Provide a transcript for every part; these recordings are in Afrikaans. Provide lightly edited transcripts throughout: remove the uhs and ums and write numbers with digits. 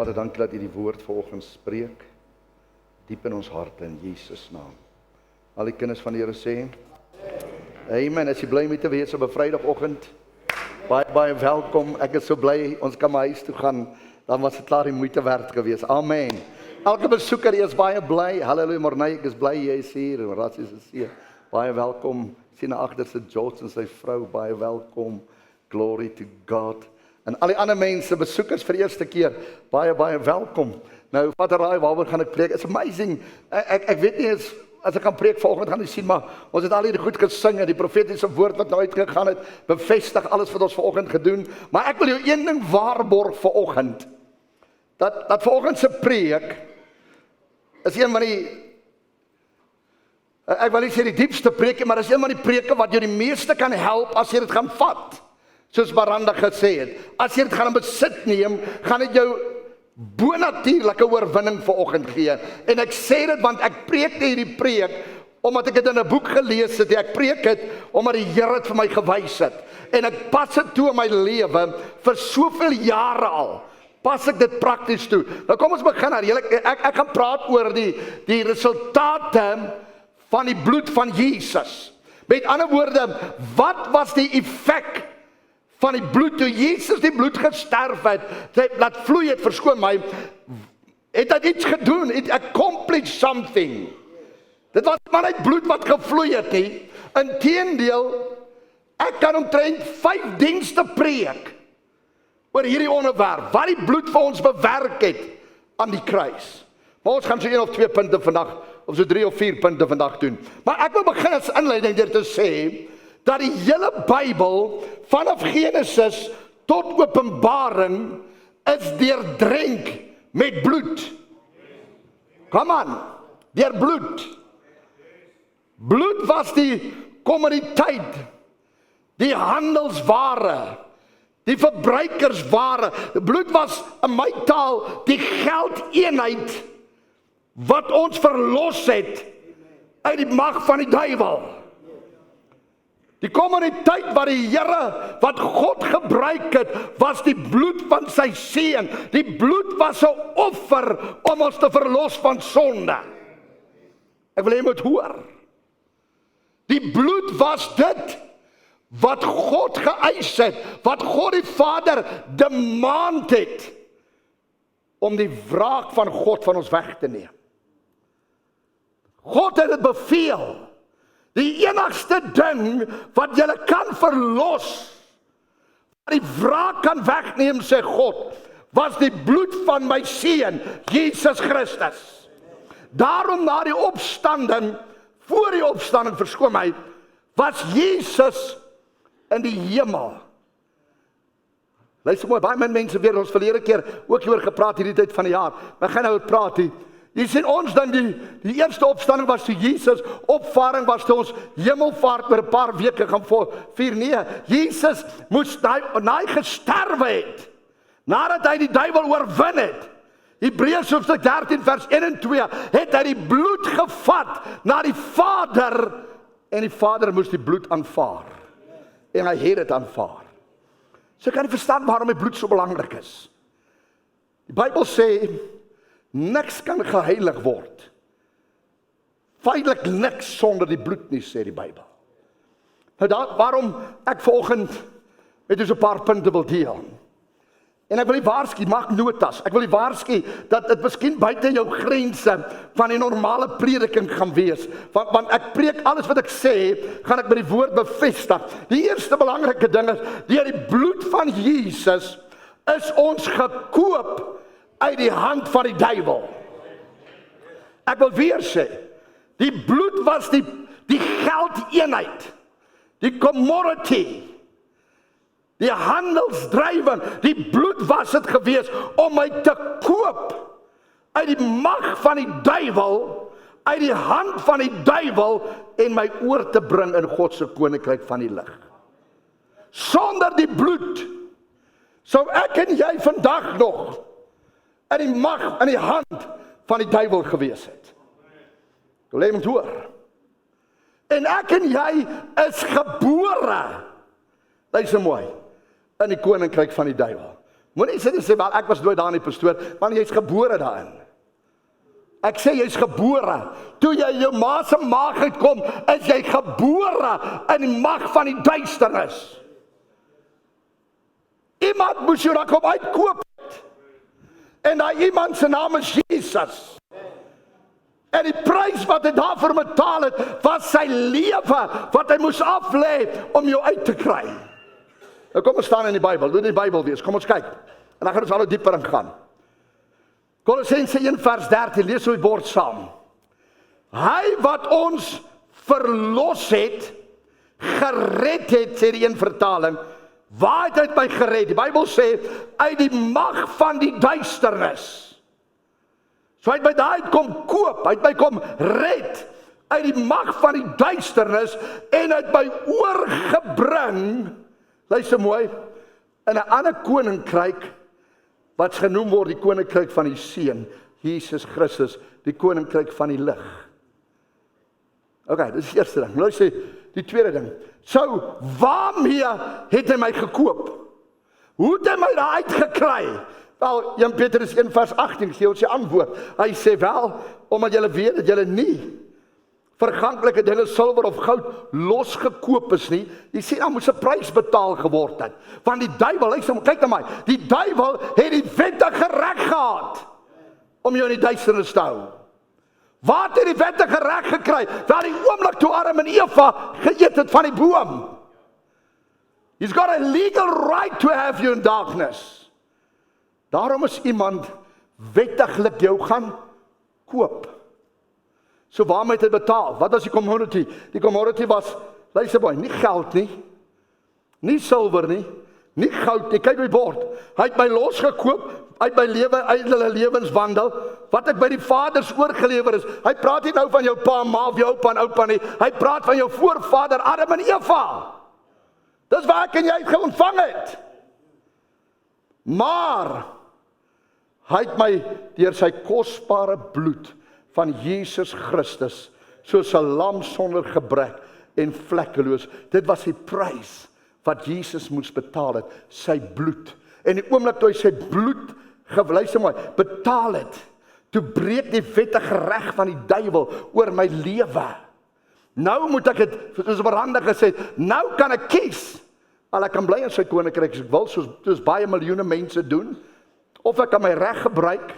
Vader, dankie dat U die woord vanoggend spreek, diep in ons harte, in Jesus naam. Al die kinders van die Here sê, Amen, as jy bly met te wees op 'n Vrydagoggend, baie welkom, ek is so bly, ons kan my huis toe gaan, dan was dit klaar die moeite werd gewees, amen. Elke besoeker is baie bly, halleluja, Morney, ek is bly jy is hier, Ratsies is hier, baie welkom, sien na agterste George en sy vrou, baie welkom, glory to God. En al die ander mense, besoekers vir die eerste keer, baie welkom. Nou, Vader Raai, waaroor gaan ek preek? It's amazing. Ek weet nie eens, as ek kan preek vanoggend gaan jy sien, maar ons het al hierdie goed gesing, en die profetiese woord wat nou uitgegaan het, bevestig alles wat ons vanoggend gedoen. Maar ek wil jou een ding waarborg vanoggend, dat vanoggend se preek, is een van die, ek wil nie sê die diepste preke, maar is een van die preke wat jou die meeste kan help, as jy dit gaan vat. Soos Baranda gesê het, as jy dit gaan in besit neem, gaan dit jou bonatuurlike oorwinning vanoggend gee. En ek sê dit, want ek preek nie hierdie preek, omdat ek dit in 'n boek gelees het, ek preek dit, omdat die Here dit vir my gewys het. En ek pas dit toe in my lewe, vir soveel jare al, pas ek dit prakties toe. Nou kom ons begin daar, ek gaan praat oor die resultate van die bloed van Jesus. Met ander woorde, wat was die effek van die bloed, toe Jesus die bloed gesterf het, laat vloei het, verskoon my, het hy iets gedoen, it accomplished something. Dit was maar net bloed wat gevloei het nie, inteendeel, ek kan omtrent 5 dienste preek, oor hierdie onderwerp, wat die bloed vir ons bewerk het, aan die kruis. Maar ons gaan so 1 of 2 punte vandag, of so 3 of 4 punte vandag doen. Maar ek wil begin as inleiding deur te sê, dat die hele Bybel, vanaf Genesis tot Openbaring, is deurdrenk met bloed. Come on, deur bloed. Bloed was die kommoditeit, die handelsware, die verbruikersware. Bloed was in my taal die geldeenheid wat ons verlos het uit die mag van die duiwel. Die kommoditeit wat die Here, wat God gebruik het, was die bloed van sy seun. Die bloed was 'n offer om ons te verlos van sonde. Ek wil jy moet hoor. Die bloed was dit wat God geëis het, wat God die Vader demand het, om die wraak van God van ons weg te neem. God het dit beveel. Die enigste ding wat julle kan verlos, wat die wraak kan wegneem, sê God, was die bloed van my seun, Jesus Christus. Daarom na die opstanding, voor die opstanding, verskoon my, was Jesus in die hemel. Luister mooi, baie min mense weer ons verlede keer ook hieroor gepraat hierdie tyd van die jaar, maar gaan nou het praat hier. Jy sien ons dan die eerste opstanding was toe Jesus, opvaring was toe ons hemelvaart oor 'n paar weke gaan vier. Nee, Jesus moes na hy gesterwe het, nadat hy die duiwel oorwin het. Hebreërs hoofstuk 13 vers 1 en 2, het hy die bloed gevat na die Vader, en die Vader moes die bloed aanvaar. En hy het dit aanvaar. So kan jy verstaan waarom die bloed so belangrik is. Die Bybel sê, niks kan geheilig word. Feitelik niks sonder die bloed nie, sê die Bybel. Nou waarom ek vanoggend met so 'n paar punte wil deel. En ek wil die waarsku, maak notas. Ek wil die waarsku dat dit miskien buite jou grense van die normale prediking gaan wees. Want ek preek alles wat ek sê, gaan ek met die woord bevestig. Die eerste belangrike ding is, deur die bloed van Jesus is ons gekoop uit die hand van die duiwel. Ek wil weer sê, die bloed was die geldeenheid, die commodity, die handelsdryven, die bloed was het gewees om my te koop uit die mag van die duiwel, uit die hand van die duiwel, en my oor te bring in God se koninkryk van die lig. Sonder die bloed sou ek en jy vandag nog in die mag, in die hand van die duiwel gewees het. Wil jy moet hoor? En ek en jy is gebore, luister mooi, in die koninkryk van die duiwel. Moenie sit en sê, wel, ek was nooit daar in die pastoor, want jy's gebore daarin. Ek sê jy's gebore. Toe jy in jou ma se maag uitkom, is jy gebore in die mag van die duisternis. Iemand moes jou daar kom uitkoop. En daai iemand se naam is Jesus. En die prys wat hy daarvoor betaal het, was sy lewe wat hy moes aflê om jou uit te kry. Nou kom ons staan in die Bybel, doen die Bybel wees, kom ons kyk. En dan gaan ons al dieper ingaan. Kolossense 1 vers 13, lees op die bord saam. Hy wat ons verlos het, gered het, sê die een vertaling, waar het hy my gered? Die Bybel sê, uit die mag van die duisternis. So hy het my daar kom koop, hy het my kom red, uit die mag van die duisternis, en hy het my oorgebring, luister mooi, in 'n ander koninkryk, wat genoem word die koninkryk van die Seun, Jesus Christus, die koninkryk van die lig. Ok, dis die eerste ding. Nou sê die tweede ding. So, waarmee het hy my gekoop? Hoe het hy my daar uitgekry? Wel, 1 Petrus 1 vers 18 gee ons die antwoord. Hy sê wel, omdat julle weet dat julle nie verganklike dinge, silwer of goud, losgekoop is nie. Jy sê, dan moes 'n prys betaal geword het. Want die duiwel, kyk na my, die duiwel het die wettige reg gehad om jou in die duisternis te hou. Waar het hy die wettige reg gekry? Wel die oomblik toe Adam en Eva geëet het van die boom. He's got a legal right to have you in darkness. Daarom is iemand wettiglik jou gaan koop. So waarom het hy betaal? Wat was die commodity? Die commodity was, luister mooi, nie geld nie, nie silwer nie, nie goud nie, kyk op die bord. Hy het my losgekoop uit my lewe, uit hulle lewenswandel, wat ek by die vaders oorgelewer is. Hy praat nie nou van jou pa, ma of jou oupa en oupa nie, hy praat van jou voorvader Adam en Eva. Dis waar ek en jy het ontvang het. Maar hy het my deur sy kosbare bloed van Jesus Christus, soos 'n lam sonder gebrek en vlekkeloos. Dit was die prys wat Jesus moes betaal het, sy bloed. En die oomblik toe hy sy bloed, luister mooi, betaal het, toe breek die wettige reg van die duiwel oor my lewe. Nou moet ek het, soos Miranda gesê het, nou kan ek kies, al ek kan bly in sy koninkryk as ek wil, soos baie miljoene mense doen, of ek kan my reg gebruik,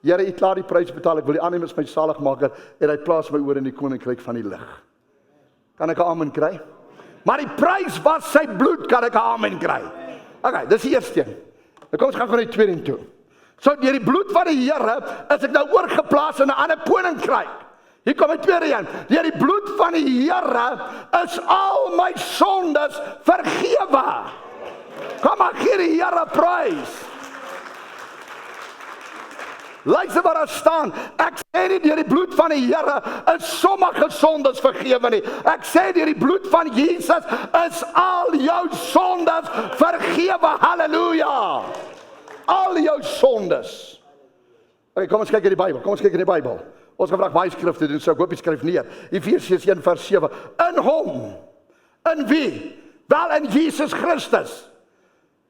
Here, U het klaar die prys betaal, ek wil U aanneem as my saligmaker, en hy plaas my oor in die koninkryk van die lig. Kan ek 'n amen kry? Maar die prys was sy bloed, kan ek 'n amen kry? Ok, dis die eerste een. Dan kom ons gaan die tweede toe. So deur die bloed van die Here, is ek nou oorgeplaas in 'n ander koninkryk. Hier kom die tweede een. Deur die bloed van die Here, is al my sondes vergewe. Kom maar, gee die Here prys. Luister wat daar staan, ek sê nie deur die bloed van die Here is sommige sondes vergewe nie. Ek sê deur die bloed van Jesus is al jou sondes vergewe. Halleluja! Al jou sondes. Okay, kom ons kyk in die Bybel. Ons gaan vandag baie skrifte doen, so ek hoop jy skryf neer. Efesiërs 1 vers 7. In hom, in wie? Wel in Jesus Christus.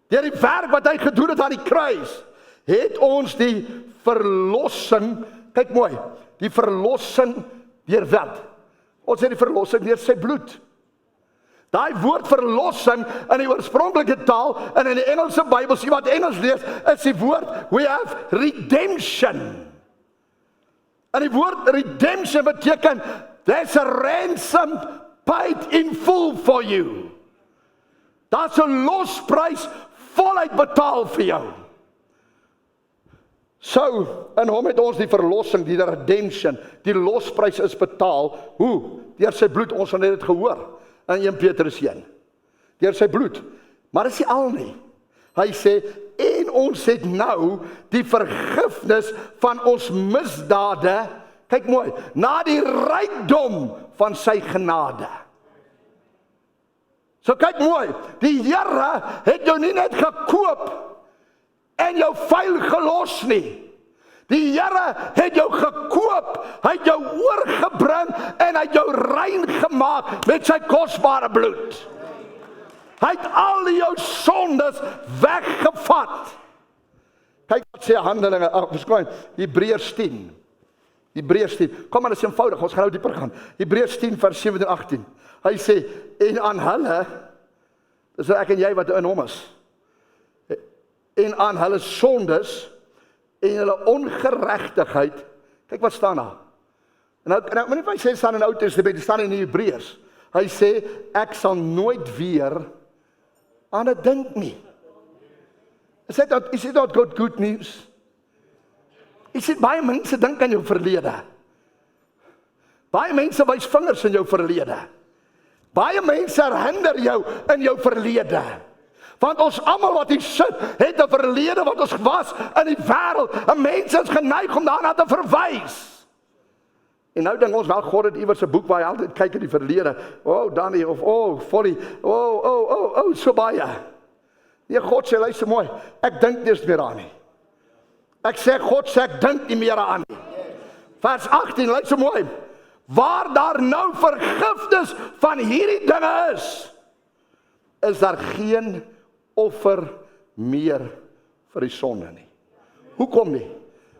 Deur die werk wat hy gedoen het aan die kruis, het ons die verlossing, kyk mooi, die verlossing deur wat? Ons het die verlossing deur sy bloed. Daai woord verlossing in die oorspronklike taal en in die Engelse Bybel, sien wat Engels lees, is die woord we have redemption. En die woord redemption beteken there's a ransom paid in full for you. Daar's 'n losprys voluit betaal vir jou. So, in hom het ons die verlossing, die redemption, die losprys is betaal. Hoe? Deur sy bloed, ons het dit gehoor, in 1 Petrus 1. Deur sy bloed. Maar dis nie al nie. Hy sê, en ons het nou die vergifnis van ons misdade, kyk mooi, na die rykdom van sy genade. So kyk mooi, die Here het jou nie net gekoop, en jou vuil gelos nie. Die Here het jou gekoop, hy het jou oorgebring en hy het jou rein gemaak met sy kosbare bloed. Hy het al jou sondes weggevat. sê Handelinge, verskoon, Hebreërs 10. Hebreërs 10. Kom maar, dit is eenvoudig, ons gaan nou dieper gaan. Hebreërs 10 vers 17 en 18. Hy sê, en aan hulle, dis ek en jy wat in hom is, en aan hulle sondes, en hulle ongeregtigheid, kyk wat staan daar. En nou moet nie vir my sê, staan in die Ou Testament, dit staan in die Hebreërs. Hy sê, ek sal nooit weer aan dit dink nie. Is it not good news? Is dit baie mense dink aan jou verlede? Baie mense wys vingers in jou verlede. Baie mense herinner jou in jou verlede. Want ons almal wat hier sit, het 'n verlede wat ons was in die wêreld. En mense is geneig om daarna te verwys. En nou dink ons wel God het iewers 'n boek waar hy altyd kyk in die verlede. Danny of Folly. So baie. Nee, God sê luister mooi, ek dink nie meer aan nie. Ek sê God sê ek dink nie meer aan nie. Vers 18, luister mooi. Waar daar nou vergifnis van hierdie dinge is daar geen offer meer vir die sonde nie. Hoekom nie?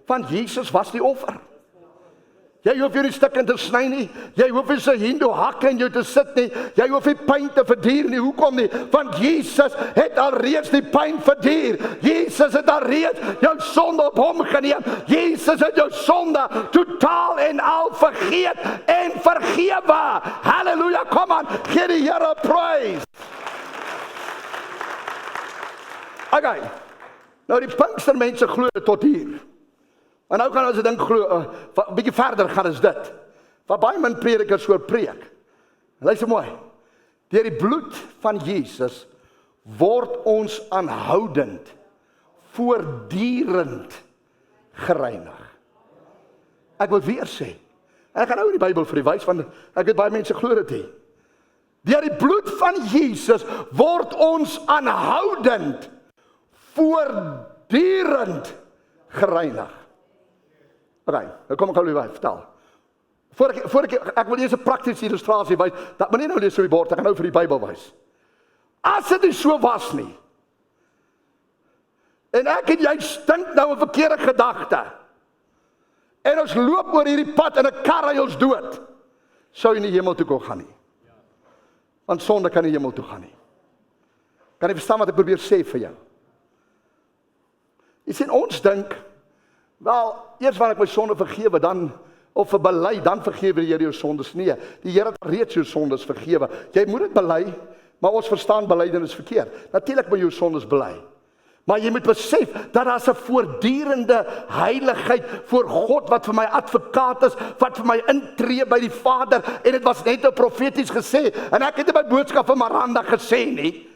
Want Jesus was die offer. Jy hoef nie stukke te sny nie. Jy hoef nie so hindu hakke in jou te sit nie. Jy hoef nie pyn te verduur nie. Hoekom nie? Want Jesus het alreeds die pyn verduur. Jesus het alreeds jou sonde op hom geneem. Jesus het jou sonde totaal en al vergeet en vergewe. Halleluja, kom aan, gee die Here praise. Okay, nou die Pinkstermense glo tot hier. En nou gaan ons dit dink glo, 'n bietjie verder gaan as dit. Wat baie min predikers oor preek. Luister mooi. Deur die bloed van Jesus word ons aanhoudend, voortdurend gereinig. Ek wil weer sê. Ek gaan nou in die Bybel vir u wys, want ek weet baie mense glo dit nie. Deur die bloed van Jesus word ons aanhoudend, voortdurend gereinig. Okay, nou kom ek gou weer vertel. Voor ek wil eers 'n praktiese illustrasie wys. Dat moet nie nou lees op die bord, ek gaan nou vir die Bybel wys. As dit nie so was nie. En ek en jy stink nou 'n verkeerde gedagte. En ons loop oor hierdie pad en 'n kar ry ons dood. Sou jy nie hemel toe kon gaan nie. Want sonde kan nie hemel toe gaan nie. Kan jy verstaan wat ek probeer sê vir jou? Jy sien ons dink, wel, eers wanneer ek my sonde vergewe, dan, of bely, dan vergewe die Here jou sondes. Nee, die Here het reeds jou sondes vergewe. Jy moet dit bely, maar ons verstaan belydenis verkeerd. Natuurlik moet jy jou sondes bely. Maar jy moet besef, dat daar 'n voortdurende heiligheid voor God, wat vir my advokaat is, wat vir my intree by die Vader, en dit was net 'n profeties gesê, en ek het in my boodskap van Miranda gesê nie.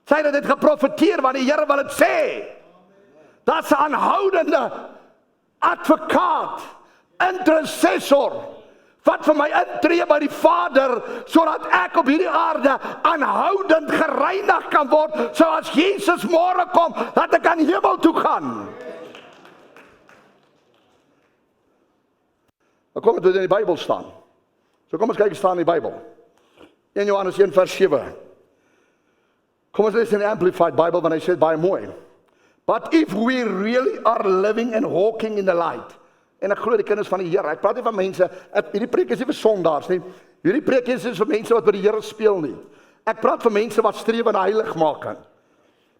Sy het dit geprofeteer, want die Here wil dit sê. Dat is 'n aanhoudende advokaat, intercessor, wat vir my intree by die Vader, sodat ek op hierdie aarde aanhoudend gereinig kan word, so as Jesus môre kom, dat ek aan hemel toe gaan. Dan kom dit in die Bybel staan. So kom ons kyk, staan in die Bybel. 1 Johannes 1 vers 7. Kom ons lees in die Amplified Bible, want hy sê baie mooi. But if we really are living and walking in the light, en ek glo die kinders van die Here, ek praat nie van mense, hierdie preek is nie vir sondaars nie, hierdie preek is vir mense wat by die Here speel nie. Ek praat vir mense wat streef aan heiligmaking.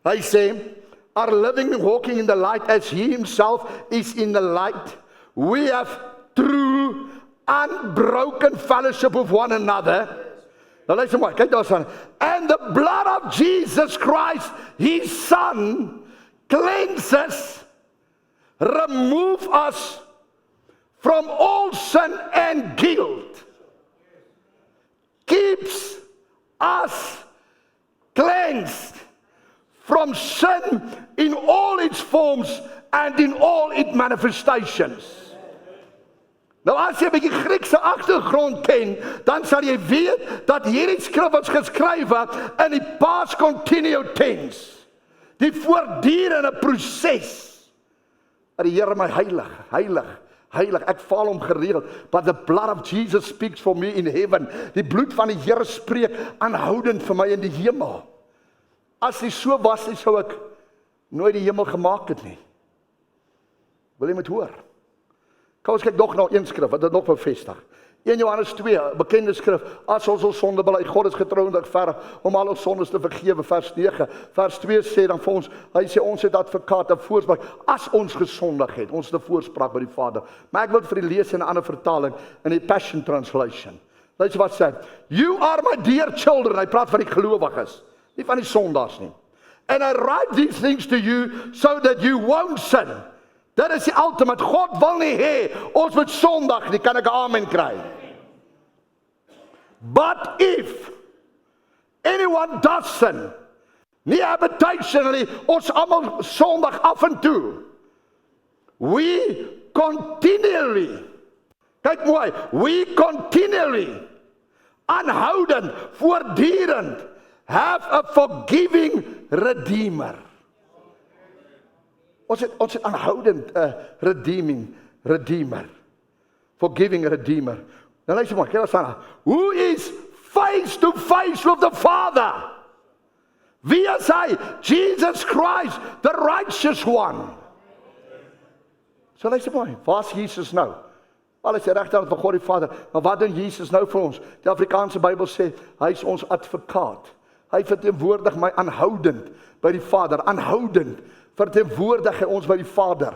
Hy sê, are living and walking in the light as he himself is in the light. We have true, unbroken fellowship with one another. Nou luister maar, kyk daar staan. And the blood of Jesus Christ, his son, cleanses, remove us from all sin and guilt, keeps us cleansed from sin in all its forms and in all its manifestations. Nou as jy 'n bietjie Griekse agtergrond ken, dan sal jy weet dat hierdie skrif is geskrywe in die past continuous tense. Die voortdurende proses. Die Here my heilig, ek val hom gereeld, but the blood of Jesus speaks for me in heaven. Die bloed van die Here spreek aanhoudend vir my in die hemel. As dit so was, sou ek nooit die hemel gemaak het nie. Wil jy met hoor? Kom ons kyk nog na een skrif, wat dit nog bevestig. 1 Johannes 2, bekende skrif, as ons sonde bely, God is getrou en regverdig om al ons sondes te vergewe, vers 9. Vers 2 sê dan vir ons, hy sê ons het advokaat, 'n voorspraak, as ons gesondig het, ons het 'n voorspraak by die Vader. Maar ek wil vir die lees in 'n ander vertaling, in die Passion Translation. Luister wat sê, you are my dear children, hy praat van die gelowiges, nie van die sondaars nie. And I write these things to you so that you won't sin. Dit is die ultimate. God wil nie hê ons moet sondig nie, kan ek 'n amen kry. But if anyone does sin, nie habitationally, ons almal sondig af en toe. We continually, kyk mooi, we continually, aanhoudend, voortdurend, have a forgiving Redeemer. Ons het aanhoudend 'n Redeemer. Forgiving Redeemer. Nou luister maar, kyk wat staan. Who is face to face with the Father? Wie is hy? Jesus Christ, the righteous one. So luister maar, waar is Jesus nou? Alles is regterhand van God die Vader. Maar wat doen Jesus nou vir ons? Die Afrikaanse Bybel sê, hy is ons advokaat. Hy verteenwoordig my aanhoudend by die Vader. Aanhoudend verteenwoordig hy ons by die Vader.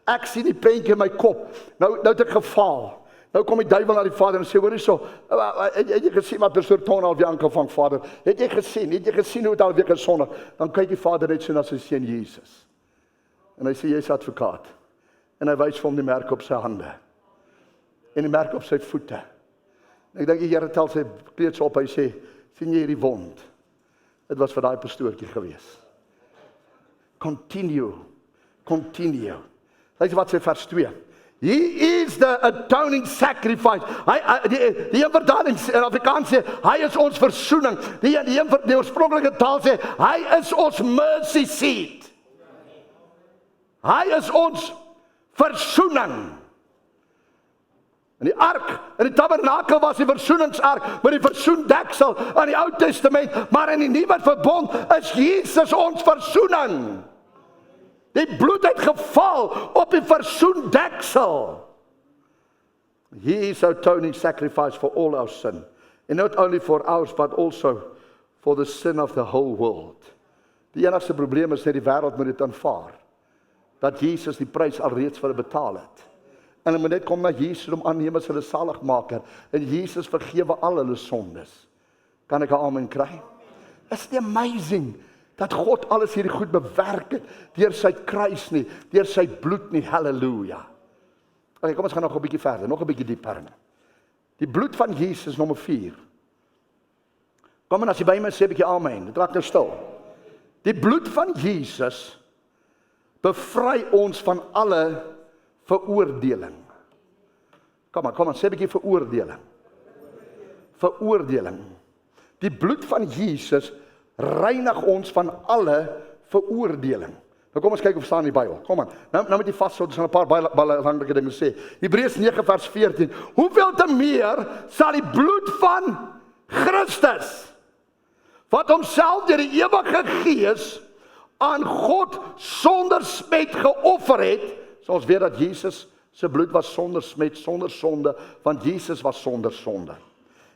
Ek sien die prentjie in my kop. Nou het ek gefaal. Nou kom die duiwel na die Vader en sê, hoor hierso, het jy gesien wat Pastor Ton alweer aangevang, Vader? Het jy gesien hoe het alweer gesondig? Dan kyk die Vader net so na sy seun Jesus. En hy sê, jy is advokaat. En hy wys vir hom die merk op sy hande. En die merk op sy voete. En ek dink die Here tel sy kleed op, hy sê, sien jy hierdie wond? Dit was vir daai pastoortjie gewees. Continue. Luister wat sê vers 2. He is the atoning sacrifice. Die vertaling in Afrikaans sê, hy is ons versoening. Die oorspronklike taal sê, hy is ons mercy seat. Hy is ons versoening. In die ark, in die tabernakel was die versoeningsark, met die versoendeksel aan die Ou Testament, maar in die Nuwe Verbond is Jesus ons versoening. Die bloed het geval op die versoendeksel. He is atoning sacrifice for all our sin. And not only for ours, but also for the sin of the whole world. Die enigste probleem is net die wêreld moet dit aanvaar. Dat Jesus die prys alreeds vir hulle betaal het. En hulle moet net kom na Jesus om aanneem as hulle saligmaker. En Jesus vergewe al hulle sondes. Kan ek 'n amen kry? Is dit amazing? Dat God alles hierdie goed bewerk het, deur sy kruis nie, deur sy bloed nie, halleluja. Okay, kom ons gaan nog 'n bietjie verder, nog 'n bietjie dieper. Die bloed van Jesus, nommer 4. Kom en as jy by my sê 'n bietjie amen, dit raak nou stil. Die bloed van Jesus bevry ons van alle veroordeling. Kom aan, sê 'n bietjie veroordeling. Veroordeling. Die bloed van Jesus reinig ons van alle veroordeling. Nou kom ons kyk of staan in die Bybel. Kom aan. Nou moet jy vashou, ons gaan 'n paar baie belangrike dinge sê. Hebreërs 9 vers 14. Hoeveel te meer sal die bloed van Christus, wat homself deur die ewige Gees aan God sonder smet geoffer het, so ons weet dat Jesus se bloed was sonder smet, sonder sonde, want Jesus was sonder sonde.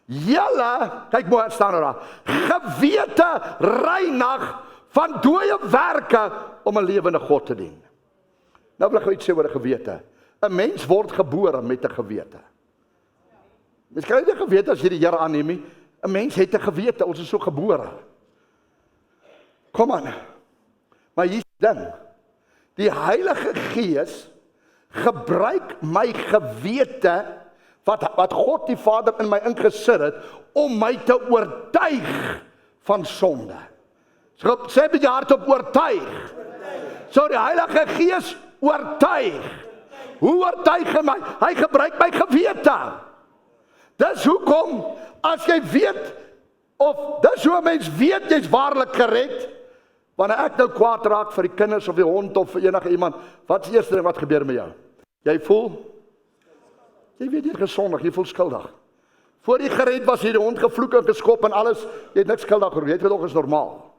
Julle, kyk mooi staan daar, gewete reinig van dooie werke om 'n lewende God te dien. Nou wil ek iets sê oor 'n gewete. 'n Mens word gebore met 'n gewete. Mens kry nie 'n gewete as jy die Here aanneem nie. 'n Mens het 'n gewete, ons is so gebore. Kom aan. Maar hier dan, die Heilige Gees gebruik my gewete wat God die Vader in my ingesit het, om my te oortuig van sonde. So, sê by die hart op oortuig. So die Heilige Gees oortuig. Hoe oortuig hy my? Hy gebruik my gewete. Dis hoekom, as jy weet, of dis hoe 'n mens weet jy's waarlik gered, wanneer ek nou kwaad raak vir die kinders of die hond of vir enige iemand, wat is die eerste ding wat gebeur met jou? Jy voel, jy weet jy is gesondig, jy voel skuldig. Voor jy gered was, jy die hond gevloek en geskop en alles, jy het niks skuldig gevoel, jy het gedog is normaal.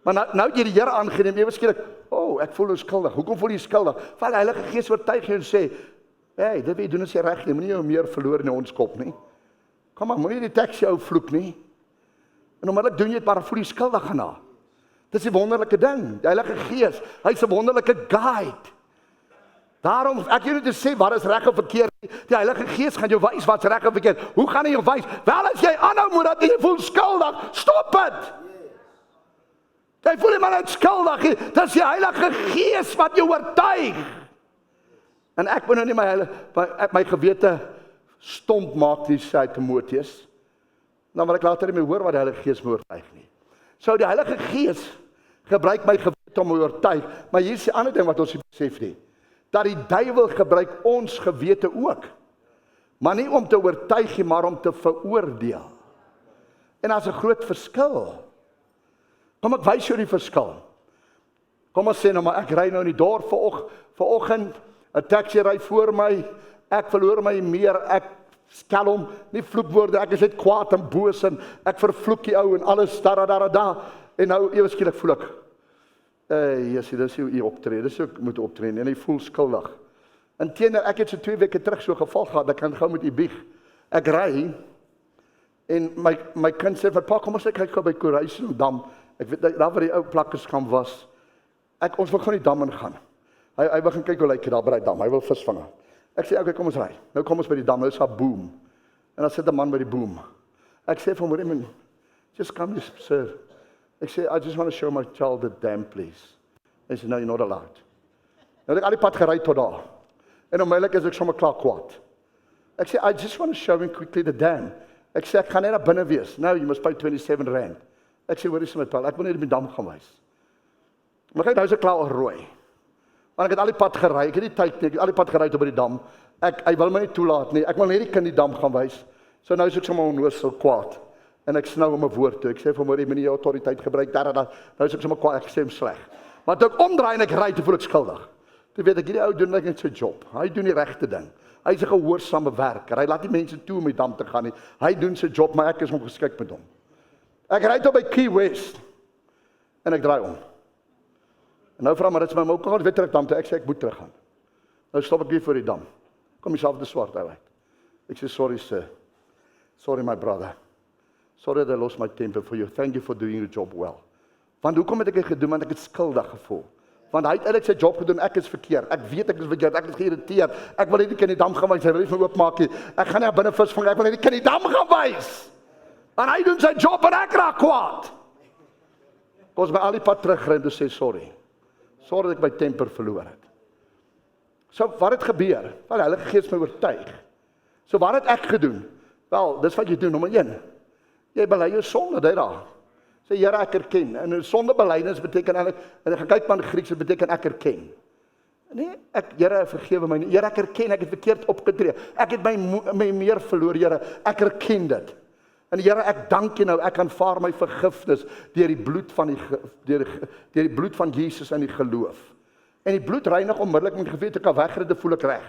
Maar nou het jy die Here aangeneem, ewe skielik, ek voel skuldig. Hoekom voel jy skuldig? Want die Heilige Gees oortuig jou en sê, hey, dit wat jy doen is jy reg nie, moenie jou meer verloor in ons kop nie. Kom maar, moenie die taxi ou vloek nie. En onmiddellik doen jy dit, maar voel jy skuldig daarna. Dis 'n wonderlike ding. Die Heilige Gees, hy's 'n wonderlike guide. Daarom, ek wil nie te sê wat is reg of verkeerd nie. Die Heilige Gees gaan jou wys wat's reg of verkeerd. Hoe gaan hy jou wys? Wel, as jy aanhou moet dat jy voel skuldig, stop dit. Jy voel nie maar net skuldig nie. Dis die Heilige Gees wat jou oortuig. En ek moet nou nie my gewete stomp maak nie, sê Timoteus. Dan wil ek later nie meer hoor wat die Heilige Gees my oortuig nie. So die Heilige Gees gebruik my gewete om my oortuig, maar hier is die ander ding wat ons nie besef nie. Dat die duiwel gebruik ons gewete ook. Maar nie om te oortuig nie, maar om te veroordeel. En daar's 'n groot verskil. Kom ek wys jou die verskil. Kom ons sê nou maar ek ry nou in die dorp vanoggend, 'n taxi ry voor my, ek verloor my meer, ek skel hom, nie vloekwoorde, ek is net kwaad en boos en ek vervloek die ou en alles da. En nou ewe skielik voel ek Jessie, dis hoe jy optree, dis hoe ek moet optree, en jy voel skuldig. Inteendeel, ek het so 2 weke terug so geval gehad, ek kan gou met u bieg. Ek ry, en my kind sê, pa, kom ons kyk gou by Koerhuisendam, ek weet, daar waar die ou plakkerskamp was, ons wil gou die dam ingaan. Hy wil gaan kyk hoe lyk dit daar by die dam, hy wil vis vang. Ek sê, okay, kom ons ry, nou kom ons by die dam, nou is daar boom, en dan sit 'n man by die boom. Ek sê vir hom, just come, sir. Ek sê, I just want to show my child the dam, please. Hy sê, no, you're not allowed. Nou het ek al die pad gery tot daar. En onmiddellik is ek sommer klaar kwaad. Ek sê, I just want to show him quickly the dam. Ek sê, ek gaan net daar binne wees. No, you must pay 27 rand. Ek sê, hoor is my pal, ek wil net die dam gaan wys. Maar kyk, nou is ek klaar al rooi. Want ek het al die pad gery, ek het nie tyd nie, ek het al die pad gery tot by die dam. Hy wil my nie toelaat nie, ek wil net die kind die dam gaan wys. So nou is ek sommer onnoosel kwaad. En ek snou hom 'n woord toe. Ek sê vir hom, jy moet nie jou autoriteit gebruik, nou is ek sommer kwaad, ek sê hom sleg. Maar toe ek omdraai en ek ry, toe voel ek skuldig. Toe weet ek, hierdie ou doen net sy job. Hy doen die regte ding. Hy's 'n gehoorsame werker. Hy laat nie mense toe om die dam te gaan nie. Hy doen sy job, maar ek is ongeskik met hom. Ek ry tot by Key West. En ek draai om. En nou vra maar dit is my ou kan weer terug dam toe. Ek sê ek moet teruggaan. Nou stop ek hier voor die dam. Kom myself die swart uit. Ek sê sorry sir. Sorry my brother. Sorry that I lost my temper for you. Thank you for doing your job well. Want hoekom het ek dit gedoen? Want ek het skuldig gevoel. Want hy het eintlik sy job gedoen, ek is verkeerd. Ek weet ek is verkeerd, ek is geïrriteerd. Ek wil net die kind die dam gaan wys, hy wil nie vir oopmaak nie. Ek gaan nie binne vis vang, ek wil net die kind die dam gaan wys. En hy doen sy job en ek raak kwaad. Ons by al die pad terugry en sê sorry. Sorry dat ek my temper verloor het. So wat het gebeur? Wel, die Heilige Gees my oortuig. So wat het ek gedoen? Wel, dis wat jy doen, nommer 1. Jy bely jou sonde, dit daar. Sê Here, ek erken. En sondebelydenis beteken eintlik, en ek gaan kyk van Grieks, dit beteken ek erken. Nee, Here, vergewe my nie. Here, ek erken ek het verkeerd opgetree. Ek het my meer verloor, Here. Ek erken dit. En Here, ek dank U nou, ek aanvaar my vergifnis deur die bloed van deur die bloed van Jesus en die geloof. En die bloed reinig onmiddellik my gewete kan wegred, voel ek reg.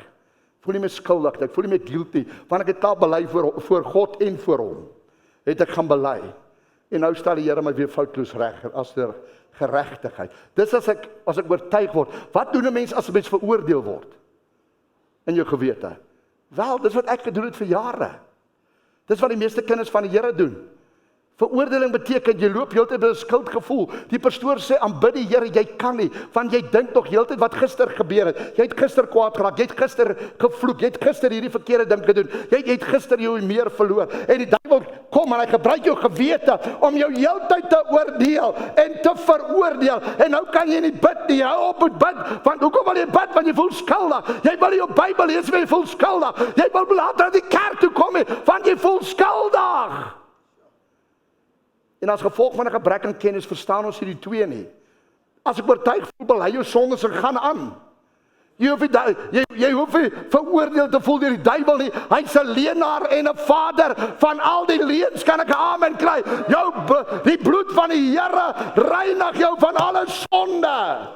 Voel nie meer skuldig, ek voel nie meer guilty, want ek het klaar bely voor God en voor hom. Het ek gaan bely. En nou stel die Here my weer foutloos reg as ter geregtigheid. Dis as ek oortuig word. Wat doen 'n mens as 'n mens veroordeel word? In jou gewete. Wel, dis wat ek gedoen het vir jare. Dis wat die meeste kinders van die Here doen. Veroordeling beteken jy loop heeltyd met 'n skuldgevoel. Die pastoor sê aanbid die Here, jy kan nie, want jy dink nog heeltyd wat gister gebeur het. Jy het gister kwaad geraak, jy het gister gevloek, jy het gister hierdie verkeerde ding gedoen. Jy het gister jou meer verloor. En die duiwel kom en hy gebruik jou gewete om jou heeltyd te oordeel en te veroordeel. En nou kan jy nie bid nie. Hou op met bid. Want hoekom wil jy bid? Want jy voel skuldig. Jy wil jou Bybel lees, maar jy voel skuldig. Jy wil later na die kerk toe kom, want jy voel skuldig. En as gevolg van 'n gebrek aan kennis verstaan ons hierdie twee nie. As ek oortuig voel, bely jou sondes en gaan aan. Jy hoef nie veroordeel te voel deur die duiwel nie. Hy's 'n leienaar en 'n vader van al die leuns, kan ek 'n amen kry. Die bloed van die Here reinig jou van alle sonde.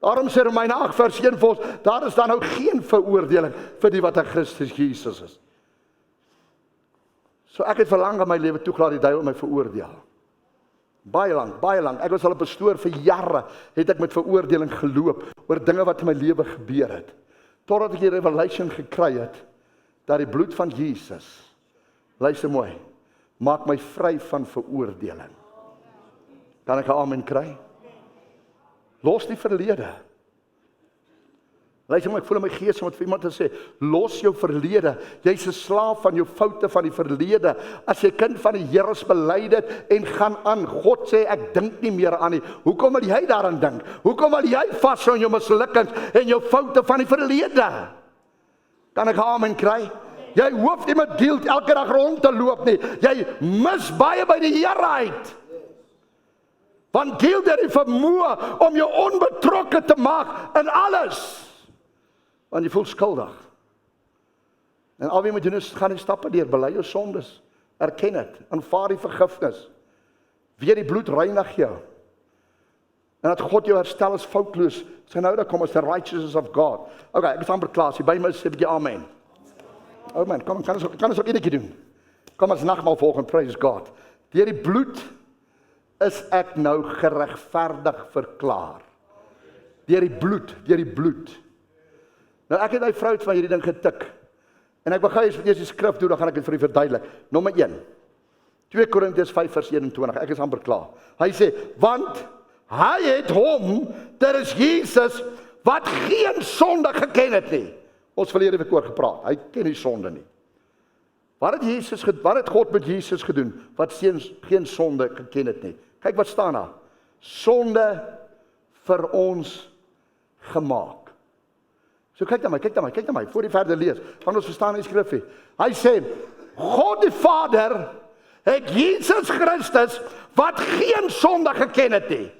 Daarom sê Romeine 8 vers 1 vir ons, daar is dan nou geen veroordeling vir die wat in Christus Jesus is. So ek het verlang aan my lewe toegelaat die duiwel my veroordeel. Baie lank. Ek was al 'n pastoor vir jare, het ek met veroordeling geloop oor dinge wat in my lewe gebeur het. Totdat ek die revelation gekry het dat die bloed van Jesus, luister mooi, maak my vry van veroordeling. Kan ek 'n amen kry? Los die verlede. Luister maar, ek voel in my gees om vir iemand te sê, los jou verlede. Jy's 'n slaaf van jou foute van die verlede. As jy kind van die Here is, bely dit en gaan aan. God sê ek dink nie meer aan nie. Hoekom wil jy daaraan dink? Hoekom wil jy vashou aan jou mislukkings en jou foute van die verlede? Kan ek 'n amen kry? Jy hoef nie met guilt elke dag rond te loop nie. Jy mis baie by die Here uit. Want guilt het die vermoë om jou onbetrokke te maak in alles. Want jy voel skuldig. En al wat jy moet doen is, gaan die stappe deur, bely jou sondes, erken dit, aanvaar die vergifnis, weer die bloed reinig jou, en dat God jou herstel as foutloos, sy nou dat kom as the righteousness of God. Okay, ek is amper klaar, as jy by my sê, bietjie amen. Oh man, kan ons ook enetjie doen? Kom ons nagmaal volgende, praise God. Deur die bloed is ek nou geregverdig verklaar. Deur die bloed. Nou ek het my vrou van hierdie ding getik. En ek begin eers die skrif doen, dan gaan ek dit vir u verduidelik. Nommer 1. 2 Korintiërs 5 vers 21. Ek is amper klaar. Hy sê, want hy het hom, dit is Jesus, wat geen sonde geken het nie. Ons verlede week oor gepraat. Hy ken nie sonde nie. Wat het God met Jesus gedoen wat geen sonde geken het nie? Kyk wat staan daar. Sonde vir ons gemaak. So kyk na my, voor die verder lees, want ons verstaan die skrifgie. Hy sê, God die Vader het Jesus Christus, wat geen sonde geken het nie,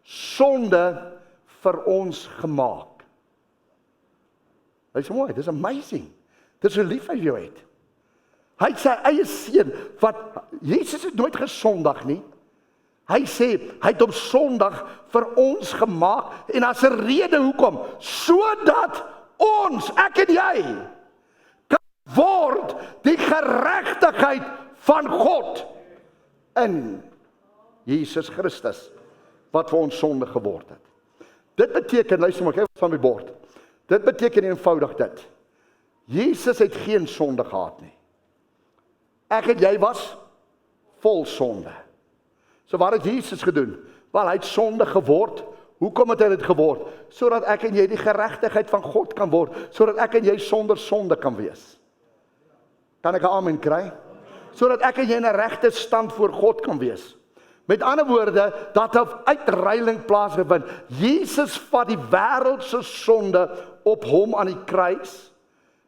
sonde vir ons gemaak. Hy sê mooi, dis amazing. Dis so lief hy jou het. Hy het sy eie seun, wat, Jesus het nooit gesondig nie. Hy sê, hy het op Sondag vir ons gemaak, en as 'n rede hoekom, sodat ons, ek en jy, kan word die geregtigheid van God in Jesus Christus, wat vir ons sonde geword het. Dit beteken, luister maar, kyk van my bord, dit beteken eenvoudig dit, Jesus het geen sonde gehad nie. Ek en jy was vol sonde. So wat het Jesus gedoen? Wel, hy het sonde geword. Hoekom het hy dit geword? Sodat ek en jy die geregtigheid van God kan word, sodat ek en jy sonder sonde kan wees. Kan ek 'n amen kry? Sodat ek en jy in 'n regte stand voor God kan wees. Met ander woorde, dat 'n uitreiling plaasgevind. Jesus vat die wêreld se sonde op hom aan die kruis.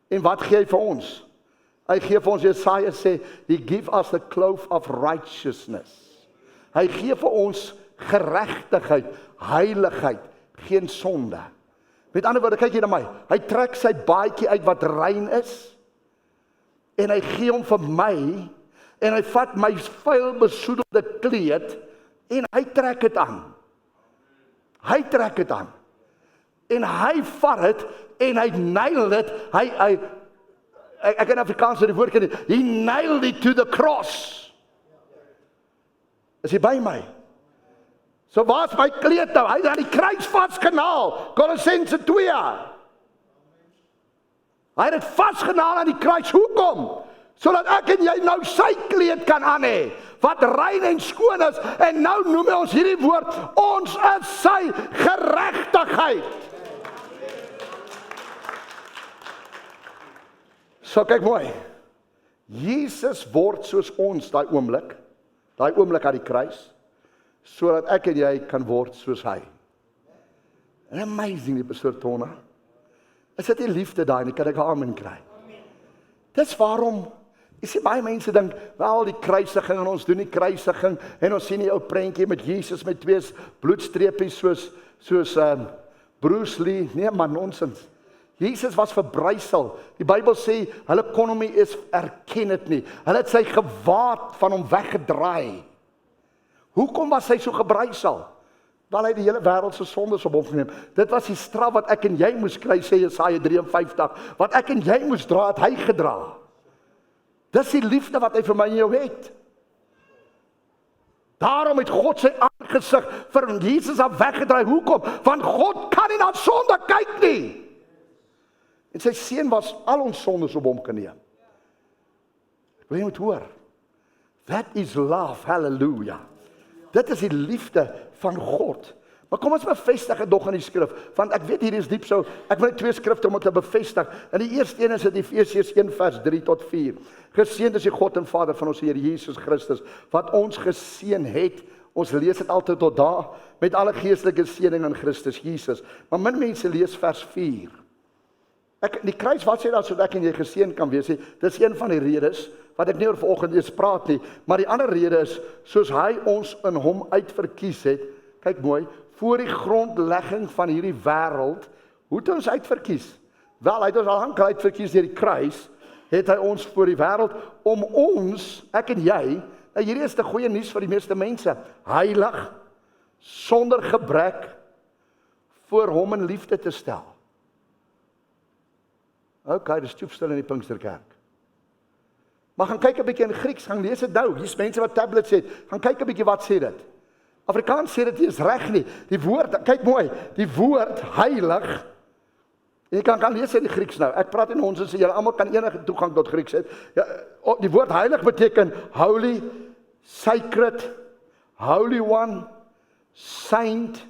En wat gee hy vir ons? Hy gee vir ons, Jesaja sê, he give us the cloth of righteousness. Hy gee vir ons geregtigheid, heiligheid, geen sonde. Met ander woorde, kyk jy na my, hy trek sy baadjie uit wat rein is, en hy gee hom vir my, en hy vat my vuil besoedelde kleed, en hy trek dit aan. Hy trek dit aan. En hy vat dit, en hy nail dit, ek in Afrikaans die woord ken, he nailed it to the cross. Is hy by my? So waar is my kleed nou? Hy het aan die kruis vasgenaal. Kolossense 2. Hy het dit vasgenaal aan die kruis. Hoekom? Sodat ek en jy nou sy kleed kan aan hê, wat rein en skoon is, en nou noem ons hierdie woord, ons is sy geregtigheid. So kyk mooi, Jesus word soos ons daai oomblik aan die kruis, sodat ek en jy kan word soos hy. And amazing, die pastoor Tona. Is dit die liefde daai, en kan ek amen kry? Dis waarom, jy sê baie mense dink, wel die kruisiging, en ons doen die kruisiging, en ons sien die ou prentjie met Jesus met 2 bloedstreepies, soos Bruce Lee. Nee man, nonsens. Jesus was verbrysel. Die Bybel sê, hulle kon hom nie eens erken het nie. Hulle het sy gewaad van hom weggedraai. Hoekom was hy so gebrysel? Wel, hy het die hele wêreld se sondes op hom geneem. Dit was die straf wat ek en jy moes kry, sê Jesaja 53. Wat ek en jy moes dra, het hy gedra. Dis die liefde wat hy vir my en jou het. Daarom het God sy aangesig vir Jesus af weggedraai. Hoekom? Want God kan nie na sonde kyk nie. En sy seun was al ons sondes op hom geneem. Wil jy moet hoor? That is love, hallelujah. Dit is die liefde van God. Maar kom ons bevestig dit nog in die skrif, want ek weet hier is diep so, ek wil net 2 skrifte om dit te bevestig. En die eerste een is in Efesiërs 1 vers 3 tot 4. Geseënd is die God en Vader van ons Here Jesus Christus, wat ons geseën het. Ons lees dit altyd tot daar, met alle geestelike seëning in Christus Jesus. Maar min mense lees vers 4. Die kruis, wat sê daar, sodat ek en jy geseën kan wees? Dit is een van die redes, wat ek nie oor vanoggend eers praat nie, maar die ander rede is, soos hy ons in hom uitverkies het, kyk mooi, voor die grondlegging van hierdie wêreld, hoe het ons uitverkies? Wel, hy het ons al lank uitverkies deur die kruis, het hy ons voor die wêreld, om ons, ek en jy, nou hierdie is die goeie nuus vir die meeste mense, heilig, sonder gebrek, voor hom in liefde te stel. Okay, dis stoepstil in die Pinksterkerk. Maar gaan kyk 'n bietjie in Grieks, gaan lees dit nou. Hier's mense wat tablets het. Gaan kyk 'n bietjie wat sê dit. Afrikaans sê dit nie is reg nie. Die woord, kyk mooi, die woord heilig. Jy kan lees in die Grieks nou. Ek praat in ons en sê julle almal kan enige toegang tot Grieks hê. Ja, die woord heilig beteken holy, sacred, holy one, saint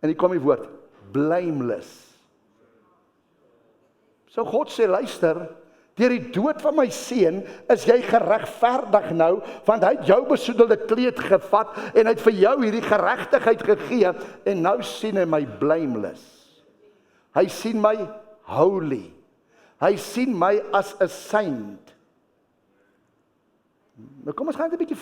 en hier kom die woord blameless. So God sê, luister, deur die dood van my seun is jy geregverdig nou, want hy het jou besoedelde kleed gevat en hy het vir jou hierdie geregtigheid gegee en nou sien hy my blameless. Hy sien my holy. Hy sien my as 'n saint. Nou kom ons gaan 'n bietjie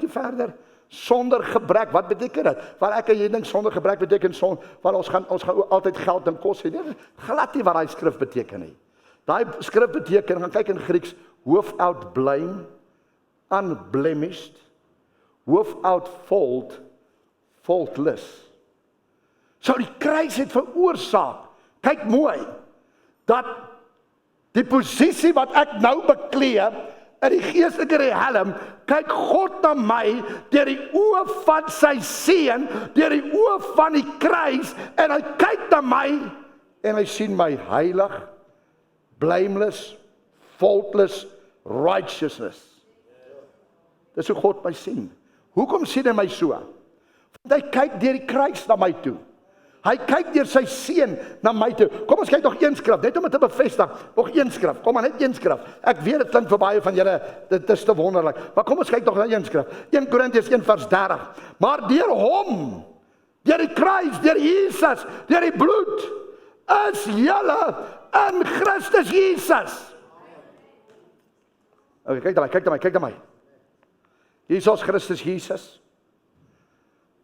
verder. Sonder gebrek, wat beteken dit? Want ek en jy dink sonder gebrek beteken want ons gaan altyd geld en kos hê. Dit is glad nie wat daai skrif beteken nie. Daai skrif beteken, gaan kyk in Grieks, without blame, unblemished, without fault, faultless. So die kruis het veroorsaak, kyk mooi, dat die posisie wat ek nou bekleë, in die geestelike riem, kyk God na my, deur die oë van sy seun, deur die oë van die kruis, en hy kyk na my, en hy sien my heilig, blameless, faultless, righteousness. Dis hoe God my sien. Hoekom sien hy my so? Want hy kyk deur die kruis na my toe. Hy kyk deur sy seun na my toe. Kom ons kyk nog een skrif, net om dit te bevestig. Nog een skrif, kom maar net een skrif. Ek weet dit klink vir baie van julle, dit is te wonderlik. Maar kom ons kyk nog na een skrif. 1 Korintiërs 1 vers 30. Maar deur hom, deur die kruis, deur Jesus, deur die bloed, is julle in Christus Jesus. Okay, kyk na my. Jesus Christus Jesus.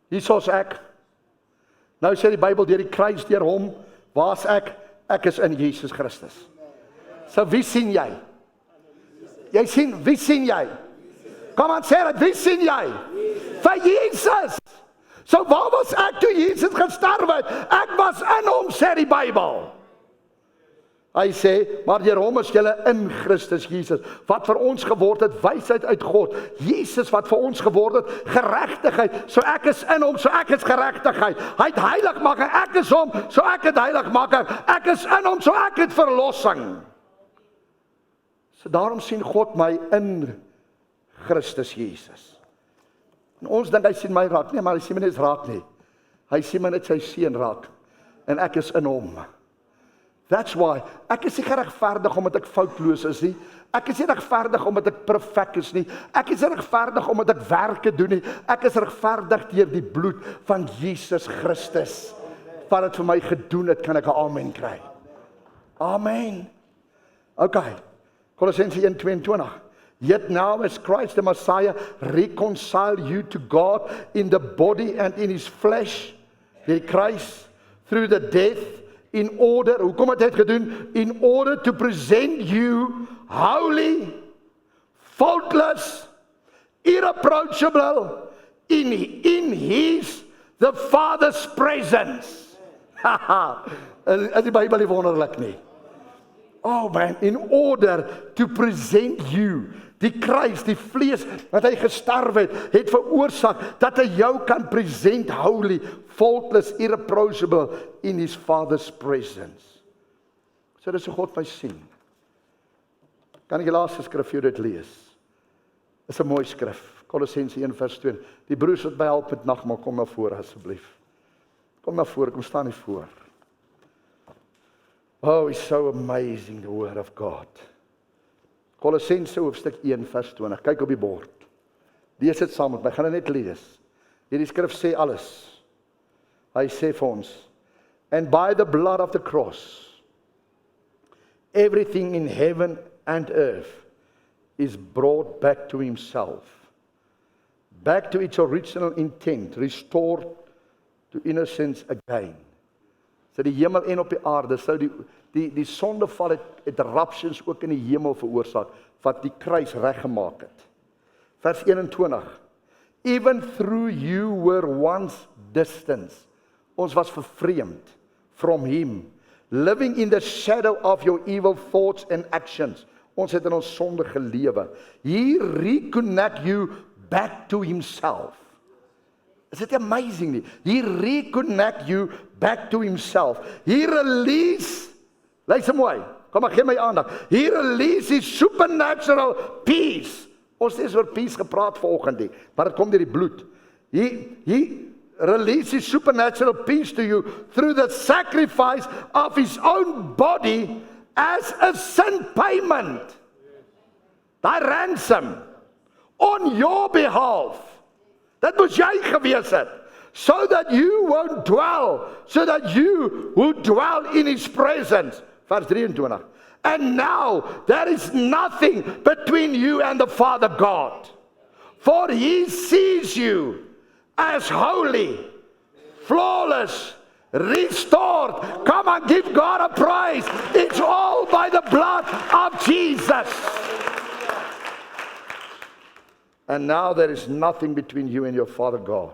Jesus ek. Nou sê die Bybel deur die kruis, deur hom, waar's ek? Ek is in Jesus Christus. So wie sien jy? Jy sien, wie sien jy? Kom aan sê dit, wie sien jy? Vir Jesus. So waar was ek toe Jesus gesterf het? Ek was in hom, sê die Bybel. Hy sê, maar deur hom is julle in Christus Jesus, wat vir ons geword het, wysheid uit God. Jesus wat vir ons geword het, geregtigheid. So ek is in hom, so ek is geregtigheid. Hy het heiligmaker, ek is hom, so ek het heiligmaker. Ek is in hom, so ek het verlossing. So daarom sien God my in Christus Jesus. En ons dink hy sien my raak, nee, maar hy sien my net raak nie. Hy sien my net sy seun raak. En ek is in hom. That's why, ek is nie geregverdig omdat ek foutloos is nie. Ek is nie regverdig omdat ek perfek is nie. Ek is nie regverdig omdat ek werke doen nie. Ek is regverdig deur die bloed van Jesus Christus. Wat het vir my gedoen het, kan ek 'n amen kry. Amen. Okay. Kolossense 1:22. Yet now as Christ the Messiah reconcile you to God in the body and in his flesh, die kruis, through the death, in order, hoekom het hy dit gedoen? In order to present you holy, faultless, irreproachable in his, the Father's presence. Is die Bybel nie wonderlik nie? Oh man, in order to present you. Die kruis, die vlees wat hy gesterf het veroorsaak dat hy jou kan present holy, faultless, irreproachable in his Father's presence. So dis hoe God my sien. Kan ek die laaste skrif vir jou dit lees? Dis 'n mooi skrif. Kolossense 1 vers 2. Die broers wat my help met nagmaal, kom na vore asseblief. Kom na vore, kom staan hier voor. Oh, it's so amazing, the word of God. Kolossense hoofstuk 1 vers 20. Kyk op die bord. Lees dit saam met my. Gaan dit net lees. Hierdie skrif sê alles. Hy sê vir ons, and by the blood of the cross, everything in heaven and earth is brought back to himself. Back to its original intent, restored to innocence again. So die hemel en op die aarde sou die sondeval het eruptions ook in die hemel veroorsaak wat die kruis reggemaak het. Vers 21. Even through you were once distant. Ons was vervreemd from him, living in the shadow of your evil thoughts and actions. Ons het in ons sonde gelewe. He reconnect you back to himself. Is it amazing nie? He reconnect you back to himself. He release, luister mooi, kom maar gee my aandag. He release his supernatural peace. Ons het oor peace gepraat vanoggend nie, maar dit kom deur die bloed. He release his supernatural peace to you through the sacrifice of his own body as a sin payment. Die ransom on your behalf. Dat moes jy gewees het. So that you won't dwell, so that you will dwell in his presence. Vers 23. And now there is nothing between you and the Father God. For he sees you as holy, flawless, restored. Come and give God a praise. It's all by the blood of Jesus. And now there is nothing between you and your Father God.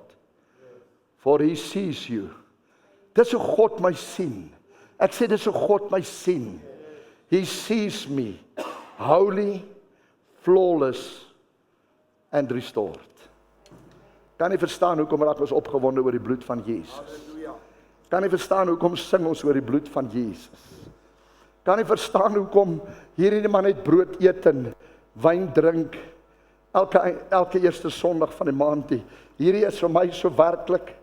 For he sees you. Dis hoe God my sien. Ek sê dis hoe God my sien. He sees me holy, flawless and restored. Kan jy verstaan hoekom raak ons opgewonde oor die bloed van Jesus? Kan jy verstaan hoekom sing ons oor die bloed van Jesus? Kan jy verstaan hoekom hierdie man net brood eet en wyn drink elke eerste Sondag van die maand? Hierdie is vir my so werklik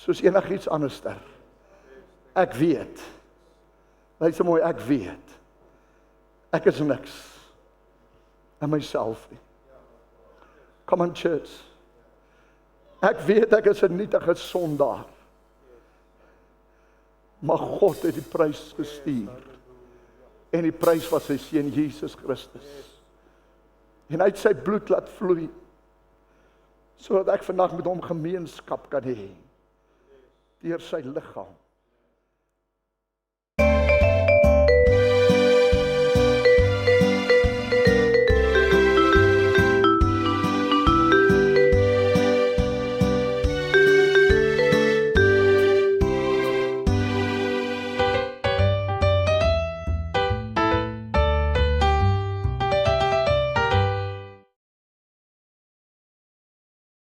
soos enigiets anderster. Ek weet. Luister mooi, ek weet. Ek is niks in myself nie. Come on church. Ek weet ek is 'n nietige sondaar. Maar God het die prys gestuur. En die prys was sy seun Jesus Christus. En hy het sy bloed laat vloei, sodat ek vandag met hom gemeenskap kan hê, deur sy liggaam.